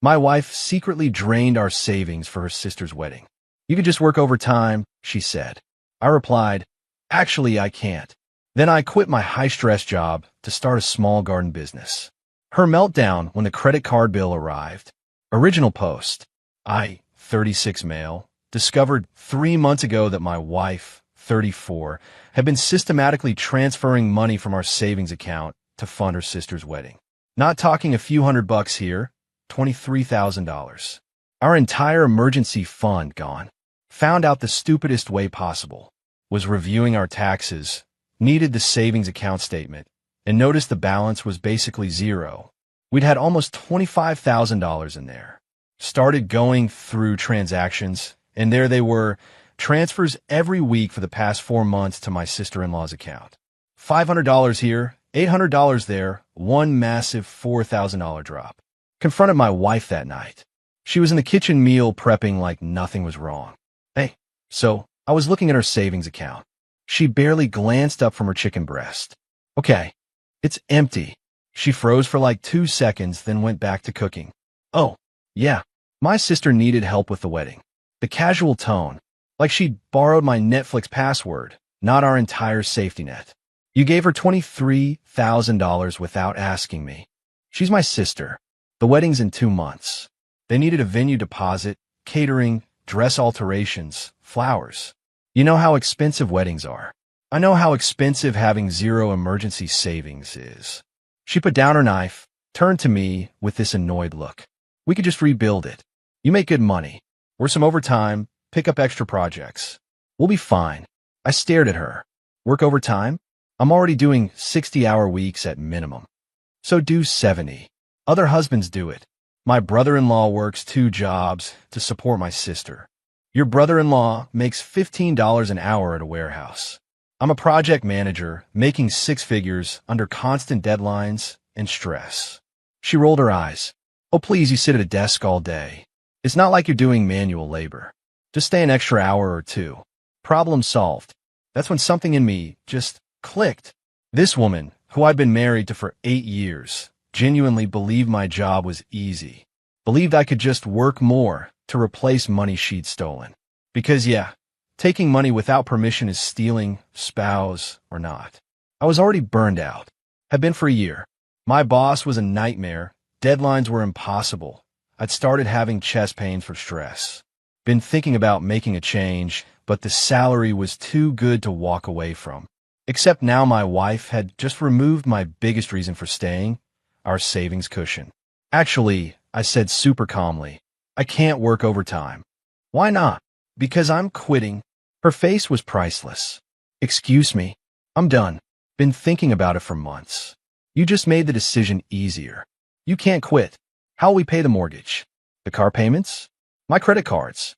My wife secretly drained our savings for her sister's wedding. You could just work overtime, she said. I replied, actually, I can't. Then I quit my high-stress job to start a small garden business. Her meltdown when the credit card bill arrived. Original post. I, 36 male, discovered 3 months ago that my wife, 34, had been systematically transferring money from our savings account to fund her sister's wedding. Not talking a few $100 here, $23,000. Our entire emergency fund gone. Found out the stupidest way possible. Was reviewing our taxes, needed the savings account statement, and noticed the balance was basically zero. We'd had almost $25,000 in there. Started going through transactions, and there they were, transfers every week for the past 4 months to my sister-in-law's account. $500 here, $800 there, one massive $4,000 drop. Confronted my wife that night. She was in the kitchen meal prepping like nothing was wrong. Hey, so I was looking at her savings account. She barely glanced up from her chicken breast. Okay, it's empty. She froze for like 2 seconds, then went back to cooking. Oh, yeah, my sister needed help with the wedding. The casual tone, like she'd borrowed my Netflix password, not our entire safety net. You gave her $23,000 without asking me. She's my sister. The wedding's in 2 months. They needed a venue deposit, catering, dress alterations, flowers. You know how expensive weddings are. I know how expensive having zero emergency savings is. She put down her knife, turned to me with this annoyed look. We could just rebuild it. You make good money. Work some overtime, pick up extra projects. We'll be fine. I stared at her. Work overtime? I'm already doing 60-hour weeks at minimum. So do 70. Other husbands do it. My brother-in-law works 2 jobs to support my sister. Your brother-in-law makes $15 an hour at a warehouse. I'm a project manager, making 6 figures under constant deadlines and stress. She rolled her eyes. Oh, please, you sit at a desk all day. It's not like you're doing manual labor. Just stay an extra hour or 2. Problem solved. That's when something in me just clicked. This woman, who I'd been married to for 8 years, genuinely believed my job was easy. Believed I could just work more to replace money she'd stolen. Because yeah, taking money without permission is stealing, spouse or not. I was already burned out. Had been for a year. My boss was a nightmare. Deadlines were impossible. I'd started having chest pains for stress. Been thinking about making a change, but the salary was too good to walk away from. Except now my wife had just removed my biggest reason for staying, our savings cushion. Actually, I said super calmly, I can't work overtime. Why not? Because I'm quitting. Her face was priceless. Excuse me, I'm done. Been thinking about it for months. You just made the decision easier. You can't quit. How'll we pay the mortgage? The car payments? My credit cards?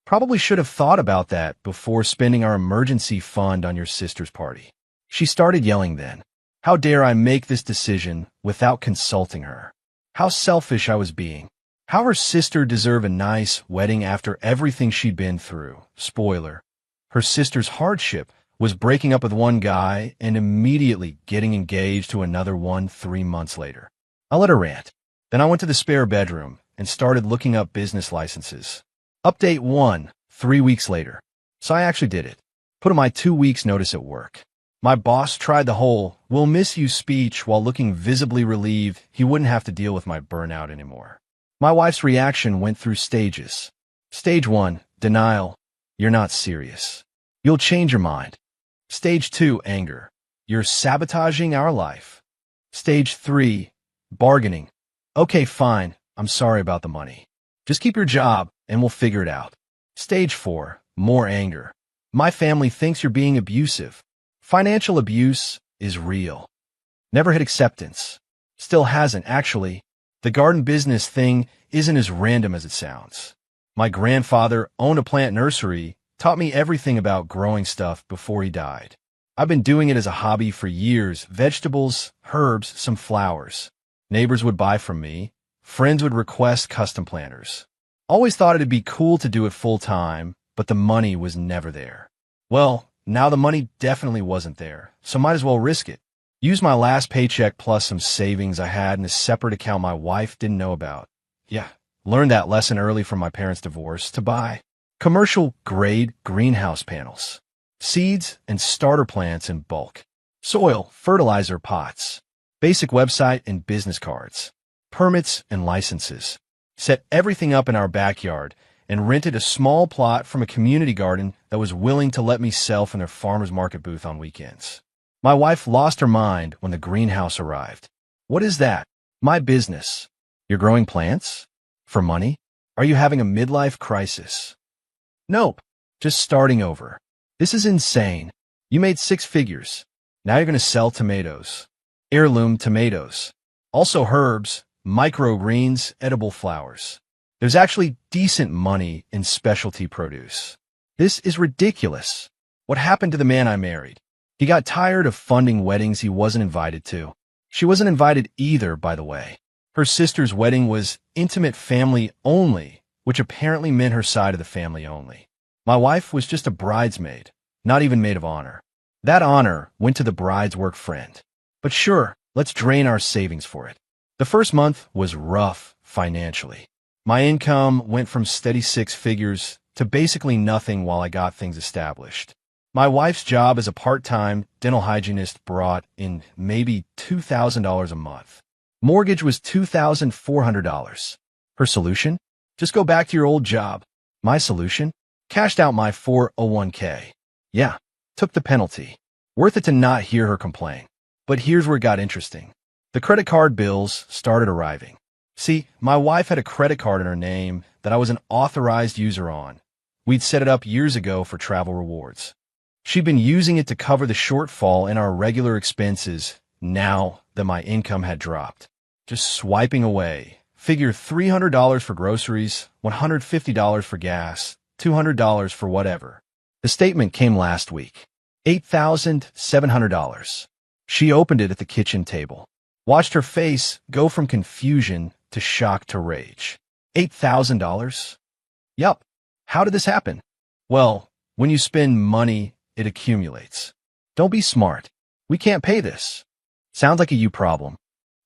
Probably should have thought about that before spending our emergency fund on your sister's party. She started yelling then. How dare I make this decision without consulting her? How selfish I was being. How her sister deserved a nice wedding after everything she'd been through. Spoiler. Her sister's hardship was breaking up with one guy and immediately getting engaged to another one 3 months later. I let her rant. Then I went to the spare bedroom and started looking up business licenses. Update 1, 3 weeks later. So I actually did it. Put in my 2 weeks notice at work. My boss tried the whole, "we'll miss you" speech while looking visibly relieved he wouldn't have to deal with my burnout anymore. My wife's reaction went through stages. Stage 1, denial. You're not serious. You'll change your mind. Stage 2, anger. You're sabotaging our life. Stage 3, bargaining. Okay, fine. I'm sorry about the money. Just keep your job and we'll figure it out. Stage 4, more anger. My family thinks you're being abusive. Financial abuse is real. Never hit acceptance. Still hasn't, actually. The garden business thing isn't as random as it sounds. My grandfather owned a plant nursery, taught me everything about growing stuff before he died. I've been doing it as a hobby for years. Vegetables, herbs, some flowers. Neighbors would buy from me. Friends would request custom planters. Always thought it'd be cool to do it full time, but the money was never there. Well, now the money definitely wasn't there, so might as well risk it. Use my last paycheck plus some savings I had in a separate account my wife didn't know about. Yeah, Learned that lesson early from my parents' divorce to buy commercial-grade greenhouse panels, seeds and starter plants in bulk, soil, fertilizer pots, basic website and business cards, permits and licenses. Set everything up in our backyard and rented a small plot from a community garden that was willing to let me sell from their farmer's market booth on weekends. My wife lost her mind when the greenhouse arrived. What is that? My business. You're growing plants? For money? Are you having a midlife crisis? Nope. Just starting over. This is insane. You made 6 figures. Now you're going to sell tomatoes. Heirloom tomatoes. Also herbs, microgreens, edible flowers. There's actually decent money in specialty produce. This is ridiculous. What happened to the man I married? He got tired of funding weddings he wasn't invited to. She wasn't invited either, by the way. Her sister's wedding was intimate family only, which apparently meant her side of the family only. My wife was just a bridesmaid, not even maid of honor. That honor went to the bride's work friend. But sure, let's drain our savings for it. The first month was rough financially. My income went from steady 6 figures to basically nothing while I got things established. My wife's job as a part-time dental hygienist brought in maybe $2,000 a month. Mortgage was $2,400. Her solution? Just go back to your old job. My solution? Cashed out my 401k. Yeah, took the penalty. Worth it to not hear her complain. But here's where it got interesting. The credit card bills started arriving. See, my wife had a credit card in her name that I was an authorized user on. We'd set it up years ago for travel rewards. She'd been using it to cover the shortfall in our regular expenses now that my income had dropped. Just swiping away. Figure $300 for groceries, $150 for gas, $200 for whatever. The statement came last week. $8,700. She opened it at the kitchen table. Watched her face go from confusion to shock to rage. $8,000? Yup. How did this happen? Well, when you spend money, it accumulates. Don't be smart. We can't pay this. Sounds like a you problem.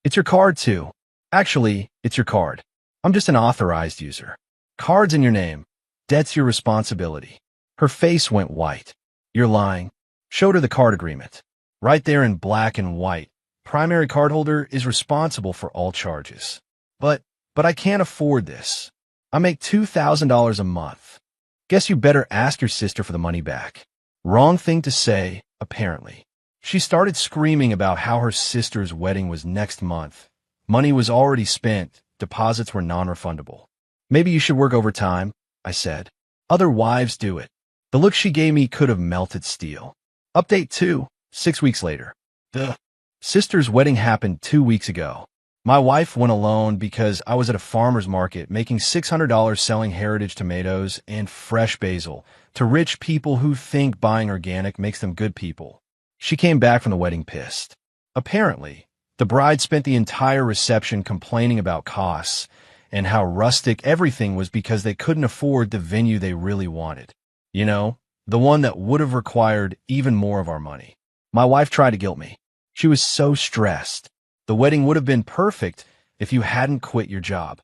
It's your card, too. Actually, it's your card. I'm just an authorized user. Card's in your name. Debt's your responsibility. Her face went white. You're lying. Showed her the card agreement. Right there in black and white. Primary cardholder is responsible for all charges. But I can't afford this. I make $2,000 a month. Guess you better ask your sister for the money back. Wrong thing to say, apparently. She started screaming about how her sister's wedding was next month. Money was already spent. Deposits were non-refundable. Maybe you should work overtime, I said. Other wives do it. The look she gave me could have melted steel. Update 2, 6 weeks later. The sister's wedding happened 2 weeks ago. My wife went alone because I was at a farmer's market making $600 selling heritage tomatoes and fresh basil to rich people who think buying organic makes them good people. She came back from the wedding pissed. Apparently, the bride spent the entire reception complaining about costs and how rustic everything was because they couldn't afford the venue they really wanted. You know, the one that would have required even more of our money. My wife tried to guilt me. She was so stressed. The wedding would have been perfect if you hadn't quit your job.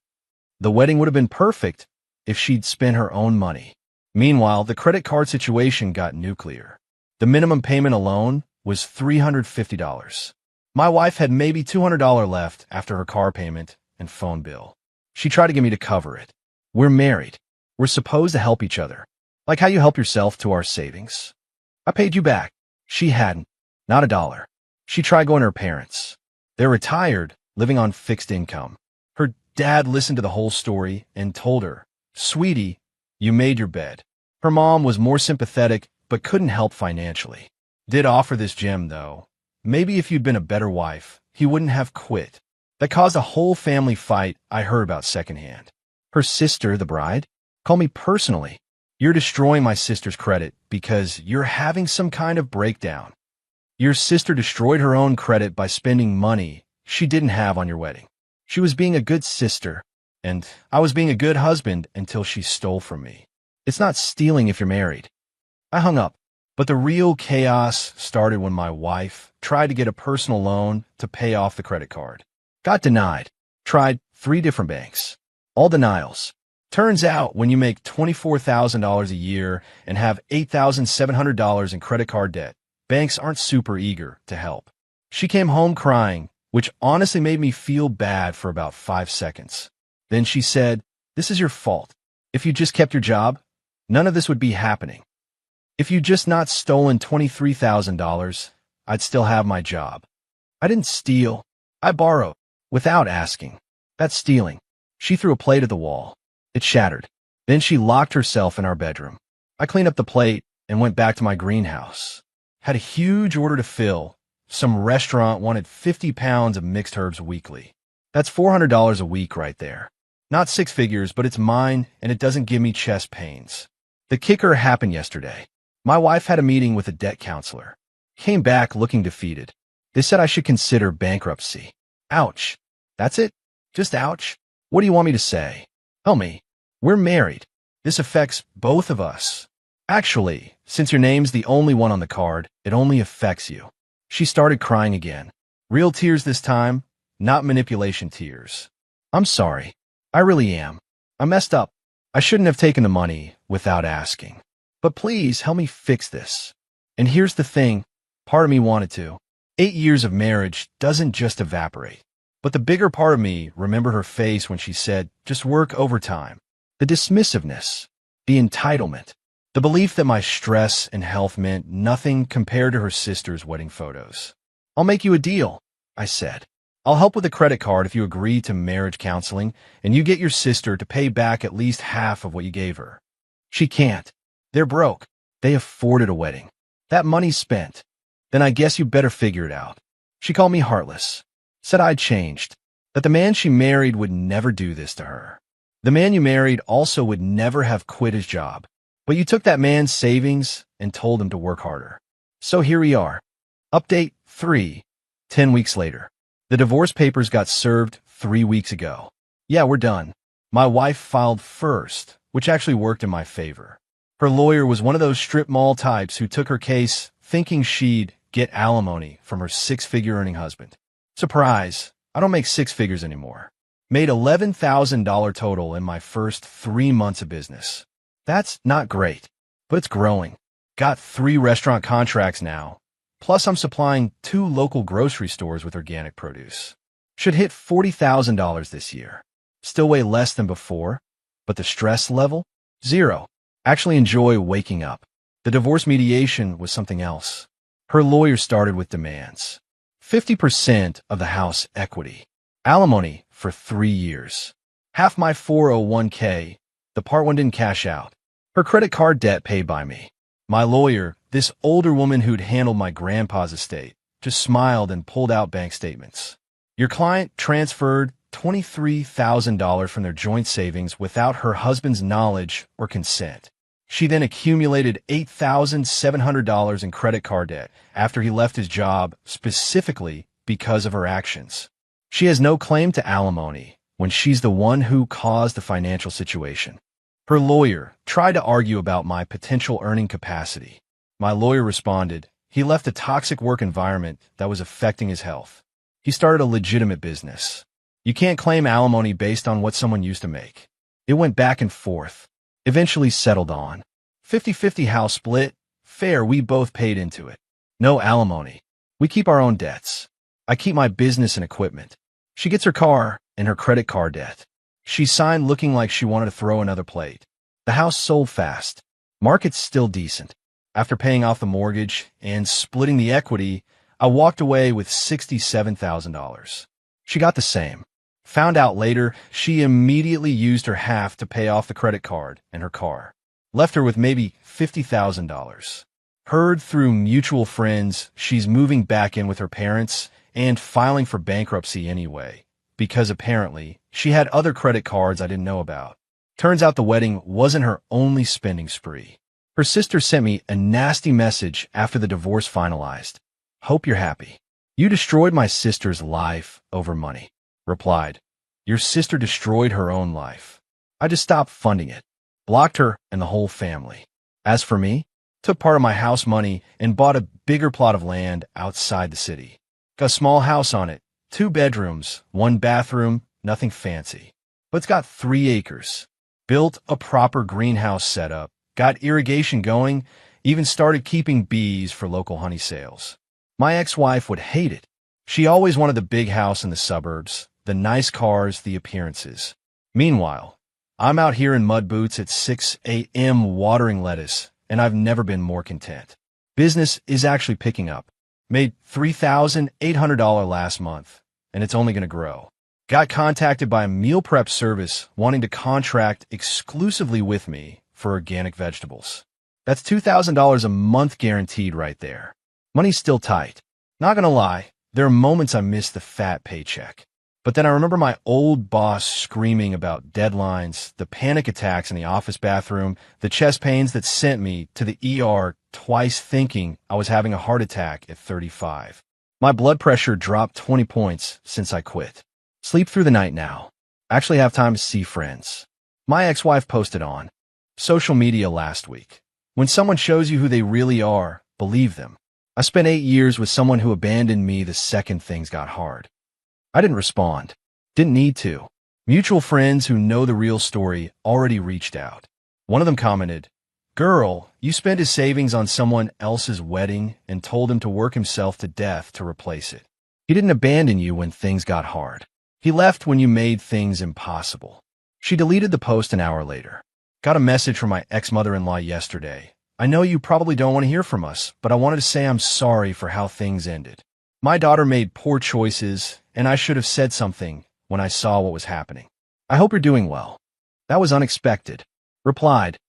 The wedding would have been perfect if she'd spent her own money. Meanwhile, the credit card situation got nuclear. The minimum payment alone was $350. My wife had maybe $200 left after her car payment and phone bill. She tried to get me to cover it. We're married. We're supposed to help each other. Like how you help yourself to our savings. I paid you back. She hadn't. Not a dollar. She tried going to her parents. They're retired, living on fixed income. Her dad listened to the whole story and told her, "Sweetie, you made your bed." Her mom was more sympathetic, but couldn't help financially. Did offer this gem, though. Maybe if you'd been a better wife, he wouldn't have quit. That caused a whole family fight I heard about secondhand. Her sister, the bride, called me personally. "You're destroying my sister's credit because you're having some kind of breakdown. Your sister destroyed her own credit by spending money she didn't have on your wedding. She was being a good sister, and I was being a good husband until she stole from me. It's not stealing if you're married." I hung up, but the real chaos started when my wife tried to get a personal loan to pay off the credit card. Got denied. Tried 3 different banks. All denials. Turns out when you make $24,000 a year and have $8,700 in credit card debt, banks aren't super eager to help. She came home crying, which honestly made me feel bad for about 5 seconds. Then she said, "This is your fault. If you just kept your job, none of this would be happening. If you just not stolen $23,000, I'd still have my job. I didn't steal. I borrowed without asking. That's stealing." She threw a plate at the wall. It shattered. Then she locked herself in our bedroom. I cleaned up the plate and went back to my greenhouse. Had a huge order to fill. Some restaurant wanted 50 pounds of mixed herbs weekly. That's $400 a week right there. Not 6 figures, but it's mine, and it doesn't give me chest pains. The kicker happened yesterday. My wife had a meeting with a debt counselor. Came back looking defeated. They said I should consider bankruptcy. Ouch. That's it? Just ouch? What do you want me to say? Tell me. We're married. This affects both of us. Actually, since your name's the only one on the card, it only affects you. She started crying again. Real tears this time, not manipulation tears. I'm sorry. I really am. I messed up. I shouldn't have taken the money without asking. But please help me fix this. And here's the thing. Part of me wanted to. 8 years of marriage doesn't just evaporate. But the bigger part of me remembered her face when she said, "Just work overtime." The dismissiveness, the entitlement, the belief that my stress and health meant nothing compared to her sister's wedding photos. "I'll make you a deal," I said. "I'll help with the credit card if you agree to marriage counseling and you get your sister to pay back at least half of what you gave her." She can't. They're broke. They afforded a wedding. That money's spent. Then I guess you better figure it out. She called me heartless. Said I'd changed. That the man she married would never do this to her. The man you married also would never have quit his job. But you took that man's savings and told him to work harder. So here we are. Update 3. 10 weeks later. The divorce papers got served 3 weeks ago. Yeah, we're done. My wife filed first, which actually worked in my favor. Her lawyer was one of those strip mall types who took her case thinking she'd get alimony from her 6-figure earning husband. Surprise, I don't make 6 figures anymore. Made $11,000 total in my first 3 months of business. That's not great, but it's growing. Got 3 restaurant contracts now. Plus I'm supplying 2 local grocery stores with organic produce. Should hit $40,000 this year. Still way less than before, but the stress level? 0. Actually enjoy waking up. The divorce mediation was something else. Her lawyer started with demands. 50% of the house equity. Alimony for 3 years. Half my 401k. The part one didn't cash out. Her credit card debt paid by me. My lawyer, this older woman who'd handled my grandpa's estate, just smiled and pulled out bank statements. Your client transferred $23,000 from their joint savings without her husband's knowledge or consent. She then accumulated $8,700 in credit card debt after he left his job specifically because of her actions. She has no claim to alimony when she's the one who caused the financial situation. Her lawyer tried to argue about my potential earning capacity. My lawyer responded, he left a toxic work environment that was affecting his health. He started a legitimate business. You can't claim alimony based on what someone used to make. It went back and forth. Eventually settled on 50-50 house split. Fair, we both paid into it. No alimony. We keep our own debts. I keep my business and equipment. She gets her car and her credit card debt. She signed looking like she wanted to throw another plate. The house sold fast. Market's still decent. After paying off the mortgage and splitting the equity, I walked away with $67,000. She got the same. Found out later, she immediately used her half to pay off the credit card and her car. Left her with maybe $50,000. Heard through mutual friends she's moving back in with her parents and filing for bankruptcy anyway, because apparently she had other credit cards I didn't know about. Turns out the wedding wasn't her only spending spree. Her sister sent me a nasty message after the divorce finalized. Hope you're happy. You destroyed my sister's life over money. Replied, your sister destroyed her own life. I just stopped funding it. Blocked her and the whole family. As for me, took part of my house money and bought a bigger plot of land outside the city. Got a small house on it, 2 bedrooms, 1 bathroom, nothing fancy. but it's got 3 acres. Built a proper greenhouse setup, got irrigation going, even started keeping bees for local honey sales. My ex-wife would hate it. She always wanted the big house in the suburbs, the nice cars, the appearances. Meanwhile, I'm out here in mud boots at 6 a.m. watering lettuce, and I've never been more content. Business is actually picking up. Made $3,800 last month, and it's only going to grow. Got contacted by a meal prep service wanting to contract exclusively with me for organic vegetables. That's $2,000 a month guaranteed right there. Money's still tight. Not gonna lie, there are moments I miss the fat paycheck. But then I remember my old boss screaming about deadlines, the panic attacks in the office bathroom, the chest pains that sent me to the ER twice thinking I was having a heart attack at 35. My blood pressure dropped 20 points since I quit. Sleep through the night now. Actually have time to see friends. My ex-wife posted on social media last week. When someone shows you who they really are, believe them. I spent 8 years with someone who abandoned me the second things got hard. I didn't respond. Didn't need to. Mutual friends who know the real story already reached out. One of them commented, "Girl, you spent his savings on someone else's wedding and told him to work himself to death to replace it. He didn't abandon you when things got hard. He left when you made things impossible." She deleted the post an hour later. Got a message from my ex-mother-in-law yesterday. "I know you probably don't want to hear from us, but I wanted to say I'm sorry for how things ended. My daughter made poor choices, and I should have said something when I saw what was happening. I hope you're doing well." That was unexpected. Replied,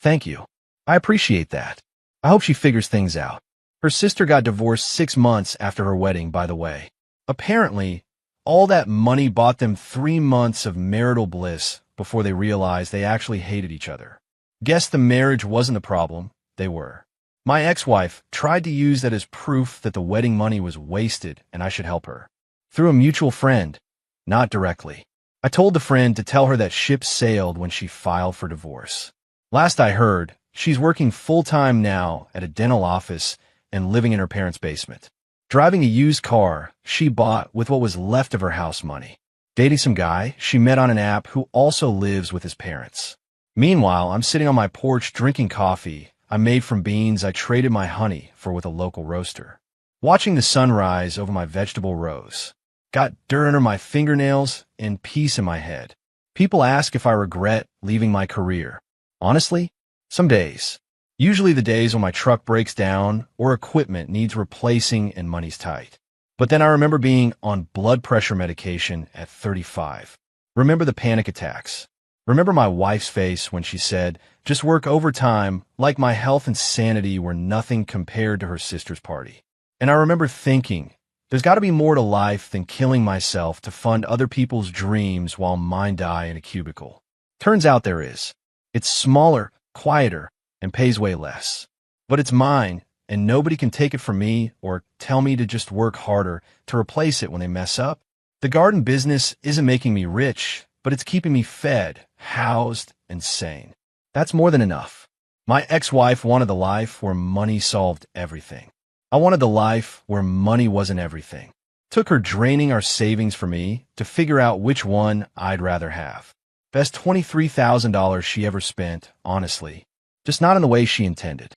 "Thank you. I appreciate that. I hope she figures things out." Her sister got divorced 6 months after her wedding, by the way. Apparently, all that money bought them 3 months of marital bliss before they realized they actually hated each other. Guess the marriage wasn't the problem, they were. My ex-wife tried to use that as proof that the wedding money was wasted and I should help her. Through a mutual friend, not directly. I told the friend to tell her that ship sailed when she filed for divorce. Last I heard, she's working full-time now at a dental office and living in her parents' basement. Driving a used car she bought with what was left of her house money. Dating some guy she met on an app who also lives with his parents. Meanwhile, I'm sitting on my porch drinking coffee I made from beans I traded my honey for with a local roaster. Watching the sun rise over my vegetable rows. Got dirt under my fingernails and peace in my head. People ask if I regret leaving my career. Honestly, some days. Usually the days when my truck breaks down or equipment needs replacing and money's tight. But then I remember being on blood pressure medication at 35. Remember the panic attacks. Remember my wife's face when she said, "Just work overtime," like my health and sanity were nothing compared to her sister's party. And I remember thinking, there's got to be more to life than killing myself to fund other people's dreams while mine die in a cubicle. Turns out there is. It's smaller, quieter, and pays way less. But it's mine, and nobody can take it from me or tell me to just work harder to replace it when they mess up. The garden business isn't making me rich, but it's keeping me fed, housed, and sane. That's more than enough. My ex-wife wanted the life where money solved everything. I wanted the life where money wasn't everything. Took her draining our savings for me to figure out which one I'd rather have. Best $23,000 she ever spent, honestly. Just not in the way she intended.